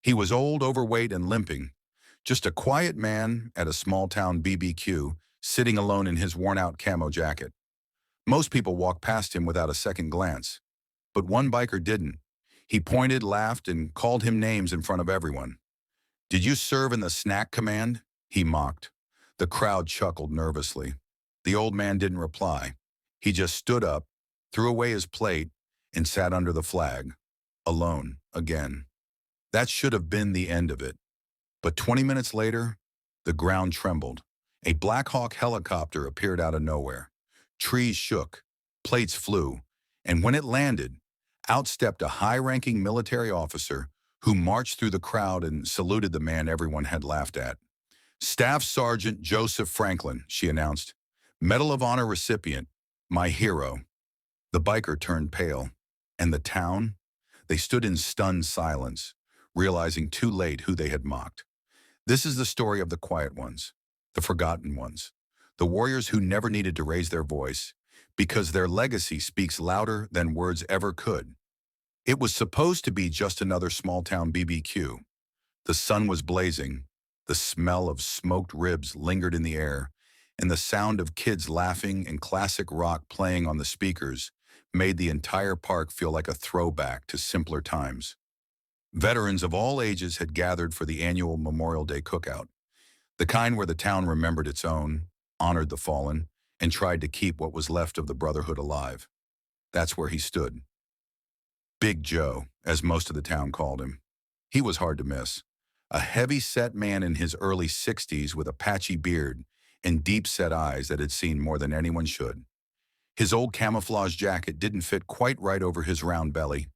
He was old, overweight, and limping. Just a quiet man at a small-town BBQ, sitting alone in his worn-out camo jacket. Most people walked past him without a second glance. But one biker didn't. He pointed, laughed, and called him names in front of everyone. "Did you serve in the snack command?" he mocked. The crowd chuckled nervously. The old man didn't reply. He just stood up, threw away his plate, and sat under the flag, alone again. That should have been the end of it. But 20 minutes later, the ground trembled. A Black Hawk helicopter appeared out of nowhere. Trees shook, plates flew, and when it landed, out stepped a high-ranking military officer who marched through the crowd and saluted the man everyone had laughed at. "Staff Sergeant Joseph Franklin," she announced. "Medal of Honor recipient, my hero." The biker turned pale. And the town? They stood in stunned silence, realizing too late who they had mocked. This is the story of the quiet ones, the forgotten ones, the warriors who never needed to raise their voice, because their legacy speaks louder than words ever could. It was supposed to be just another small-town BBQ. The sun was blazing, the smell of smoked ribs lingered in the air, and the sound of kids laughing and classic rock playing on the speakers made the entire park feel like a throwback to simpler times. Veterans of all ages had gathered for the annual Memorial Day cookout, the kind where the town remembered its own, honored the fallen, and tried to keep what was left of the brotherhood alive. That's where he stood. Big Joe, as most of the town called him. He was hard to miss. A heavy-set man in his early 60s with a patchy beard and deep-set eyes that had seen more than anyone should. His old camouflage jacket didn't fit quite right over his round belly.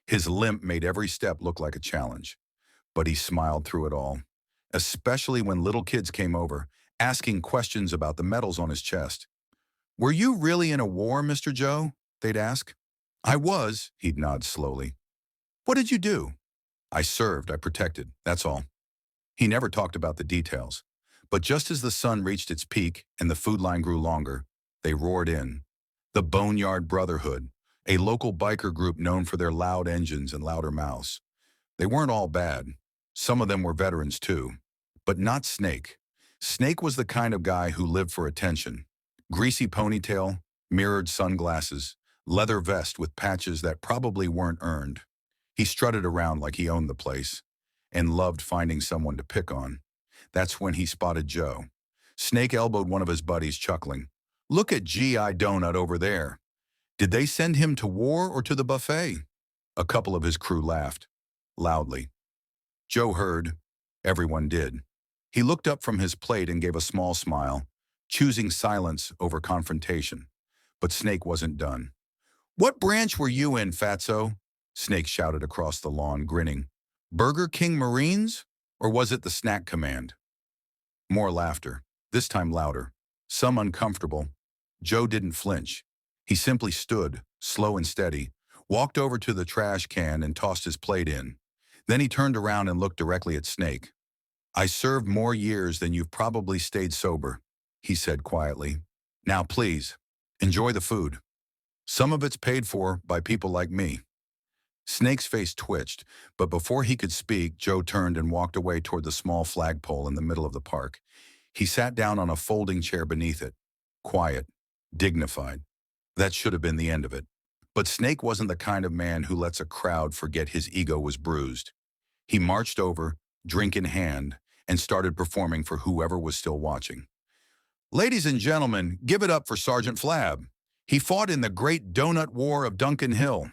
His limp made every step look like a challenge. But he smiled through it all, especially when little kids came over, asking questions about the medals on his chest. "Were you really in a war, Mr. Joe?" they'd ask. "I was," he'd nod slowly. "What did you do?" "I served, I protected, that's all." He never talked about the details. But just as the sun reached its peak and the food line grew longer, they roared in. The Boneyard Brotherhood, a local biker group known for their loud engines and louder mouths. They weren't all bad. Some of them were veterans too. But not Snake. Snake was the kind of guy who lived for attention. Greasy ponytail, mirrored sunglasses, leather vest with patches that probably weren't earned. He strutted around like he owned the place and loved finding someone to pick on. That's when he spotted Joe. Snake elbowed one of his buddies, chuckling. "Look at G.I. Donut over there. Did they send him to war or to the buffet?" A couple of his crew laughed, loudly. Joe heard. Everyone did. He looked up from his plate and gave a small smile, choosing silence over confrontation. But Snake wasn't done. "What branch were you in, Fatso?" Snake shouted across the lawn, grinning. "Burger King Marines? Or was it the snack command?" More laughter, this time louder, some uncomfortable. Joe didn't flinch. He simply stood, slow and steady, walked over to the trash can and tossed his plate in. Then he turned around and looked directly at Snake. "I served more years than you've probably stayed sober," he said quietly. "Now please, enjoy the food. Some of it's paid for by people like me." Snake's face twitched, but before he could speak, Joe turned and walked away toward the small flagpole in the middle of the park. He sat down on a folding chair beneath it, quiet, dignified. That should have been the end of it. But Snake wasn't the kind of man who lets a crowd forget his ego was bruised. He marched over, drink in hand, and started performing for whoever was still watching. "Ladies and gentlemen, give it up for Sergeant Flab. He fought in the Great Donut War of Duncan Hill."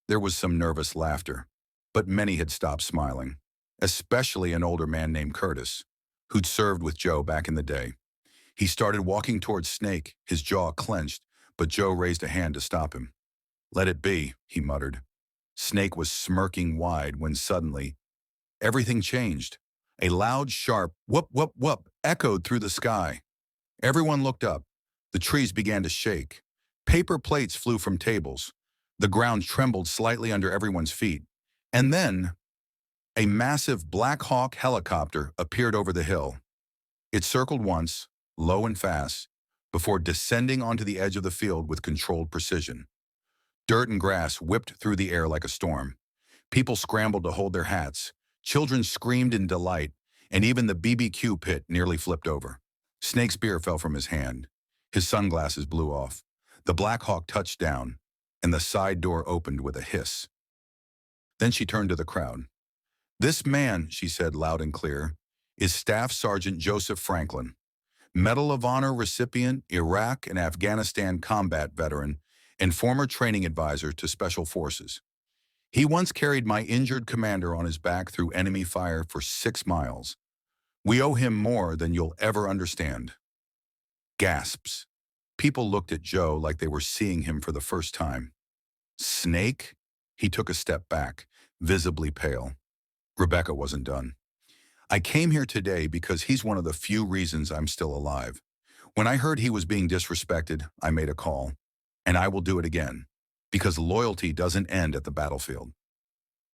There was some nervous laughter, but many had stopped smiling, especially an older man named Curtis, who'd served with Joe back in the day. He started walking towards Snake, his jaw clenched, but Joe raised a hand to stop him. "Let it be," he muttered. Snake was smirking wide when suddenly, everything changed. A loud, sharp whoop, whoop, whoop echoed through the sky. Everyone looked up. The trees began to shake. Paper plates flew from tables. The ground trembled slightly under everyone's feet. And then, a massive Black Hawk helicopter appeared over the hill. It circled once, low and fast, before descending onto the edge of the field with controlled precision. Dirt and grass whipped through the air like a storm. People scrambled to hold their hats, Children screamed in delight, and even the BBQ pit nearly flipped over. Snake's beer fell from his hand. His sunglasses blew off. The Black Hawk touched down, and the side door opened with a hiss. Then she turned to the crowd. "This man," she said loud and clear, "is Staff Sergeant Joseph Franklin, Medal of Honor recipient, Iraq and Afghanistan combat veteran, and former training advisor to Special Forces. He once carried my injured commander on his back through enemy fire for 6 miles. We owe him more than you'll ever understand." Gasps. People looked at Joe like they were seeing him for the first time. "Snake?" He took a step back, visibly pale. Rebecca wasn't done. "I came here today because he's one of the few reasons I'm still alive. When I heard he was being disrespected, I made a call. And I will do it again, because loyalty doesn't end at the battlefield."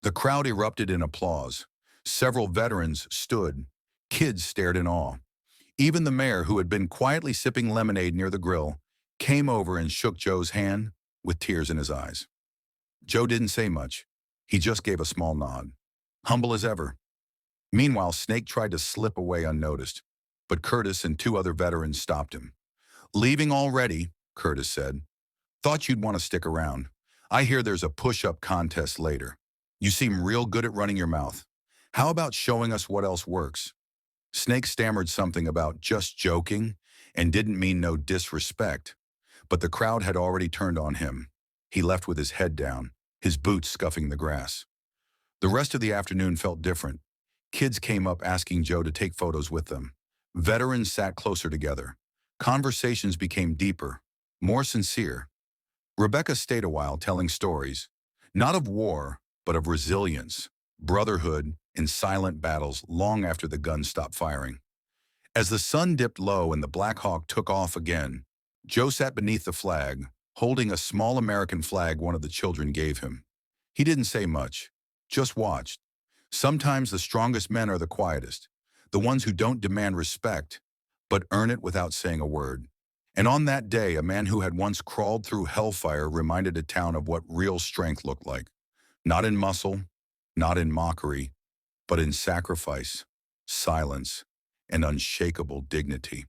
The crowd erupted in applause. Several veterans stood. Kids stared in awe. Even the mayor, who had been quietly sipping lemonade near the grill, came over and shook Joe's hand with tears in his eyes. Joe didn't say much. He just gave a small nod. Humble as ever. Meanwhile, Snake tried to slip away unnoticed, but Curtis and 2 other veterans stopped him. "Leaving already," Curtis said. "Thought you'd want to stick around. I hear there's a push-up contest later. You seem real good at running your mouth. How about showing us what else works?" Snake stammered something about just joking and didn't mean no disrespect, but the crowd had already turned on him. He left with his head down, his boots scuffing the grass. The rest of the afternoon felt different. Kids came up asking Joe to take photos with them. Veterans sat closer together. Conversations became deeper, more sincere. Rebecca stayed a while telling stories, not of war, but of resilience, brotherhood, and silent battles long after the guns stopped firing. As the sun dipped low and the Black Hawk took off again, Joe sat beneath the flag, holding a small American flag one of the children gave him. He didn't say much, just watched. Sometimes the strongest men are the quietest, the ones who don't demand respect, but earn it without saying a word. And on that day, a man who had once crawled through hellfire reminded a town of what real strength looked like. Not in muscle, not in mockery, but in sacrifice, silence, and unshakable dignity.